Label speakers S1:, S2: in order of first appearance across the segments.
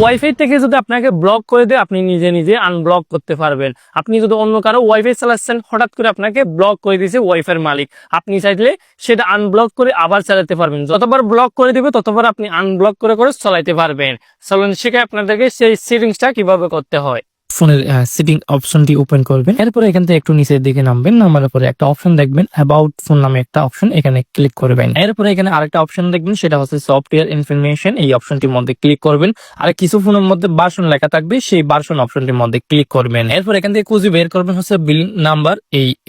S1: Wifi থেকে যদি আপনাকে ব্লক করে দেয়, আপনি নিজে নিজে আনব্লক করতে পারবেন। আপনি যদি অন্য কারো ওয়াইফাই চালাচ্ছেন, হঠাৎ করে আপনাকে ব্লক করে দিয়েছে ওয়াইফাই মালিক, আপনি চাইলে সেটা আনব্লক করে আবার চালাতে পারবেন। যতবার ব্লক করে দিবে ততবার আপনি আনব্লক করে করে চালাতে পারবেন। চলুন শিখে আপনাদেরকে সেই সেটিংসটা কিভাবে করতে হয়।
S2: ফোনের সেটিং অপশনটি ওপেন করবেন। এরপরে এখান থেকে একটু নিচের দিকে নামবেন, নামার পরে একটা অপশন দেখবেন অ্যাবাউট ফোন নামে একটা অপশন, এখানে ক্লিক করবেন। এরপরে এখানে আরেকটা অপশন দেখবেন, সেটা হচ্ছে সফটওয়্যার ইনফরমেশন। এই অপশনটির মধ্যে ক্লিক করবেন। আর কিছু ফোনের মধ্যে ভার্সন লেখা থাকবে, সেই ভার্সন অপশনটির মধ্যে ক্লিক করবেন। এরপর এখান থেকে খুঁজে বের করবেন হচ্ছে বিল নাম্বার,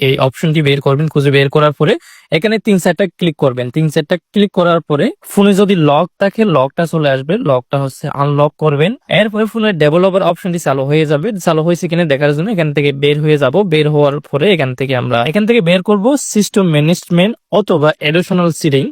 S2: এই অপশনটি বের করবেন। খুঁজে বের করার পরে এখানে 3-4টা ক্লিক করবেন। 3-4টা ক্লিক করার পরে ফোনে যদি লক থাকে, লকটা চলে আসবে, লকটা হচ্ছে আনলক করবেন। এরপরে ফোনের ডেভেলপার অপশনটি চালু হয়ে যাবে। চালু হয়েছে কিনা দেখার জন্য এখান থেকে বের হয়ে যাব। বের হওয়ার পরে এখান থেকে আমরা বের করব সিস্টেম ম্যানেজমেন্ট অথবা এডিশনাল সেটিং।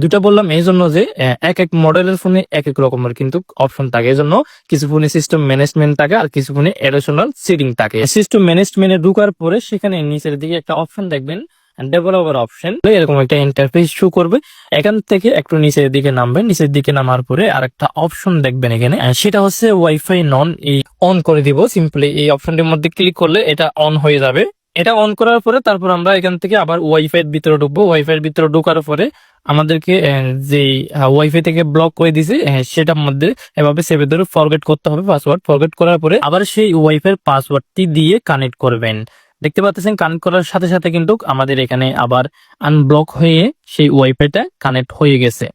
S2: দুটা বললাম এই জন্য যে এক এক মডেলের ফোনে এক এক রকমের কিন্তু অপশন থাকে। এই জন্য কিছু ফোনে সিস্টেম ম্যানেজমেন্ট থাকে আর কিছু ফোনে এডিশনাল সেটিং থাকে। সিস্টেম ম্যানেজমেন্টে ঢোকার পরে সেখানে নিচের দিকে একটা অপশন দেখবেন ডেভেলপার অপশন, এরকম একটা ইন্টারফেস শো করবে। এখান থেকে একটু নিচের দিকে নামবেন। নিচের দিকে নামার পরে আরেকটা অপশন দেখবেন এখানে, সেটা হচ্ছে ওয়াইফাই নন। এই অন করে দিব সিম্পলি। এই অপশনটির মধ্যে ক্লিক করলে এটা অন হয়ে যাবে। এটা অন করার পরে তারপর আমরা এখান থেকে আবার ওয়াইফাই এর ভিতরে ঢুকবো। ওয়াইফাই এর ভিতরে ঢোকার পরে আমাদেরকে যে ওয়াইফাই থেকে ব্লক করে দিছে সেটার মধ্যে এভাবে সেভে ধরে ফরগেট করতে হবে পাসওয়ার্ড। ফরগেট করার পরে আবার সেই ওয়াইফাই এর পাসওয়ার্ডটি দিয়ে কানেক্ট করবেন। দেখতে পাচ্ছেন কানেক্ট করার সাথে সাথে কিন্তু আমাদের এখানে আবার আনব্লক হয়ে সেই ওয়াইফাইটা কানেক্ট হয়ে গেছে।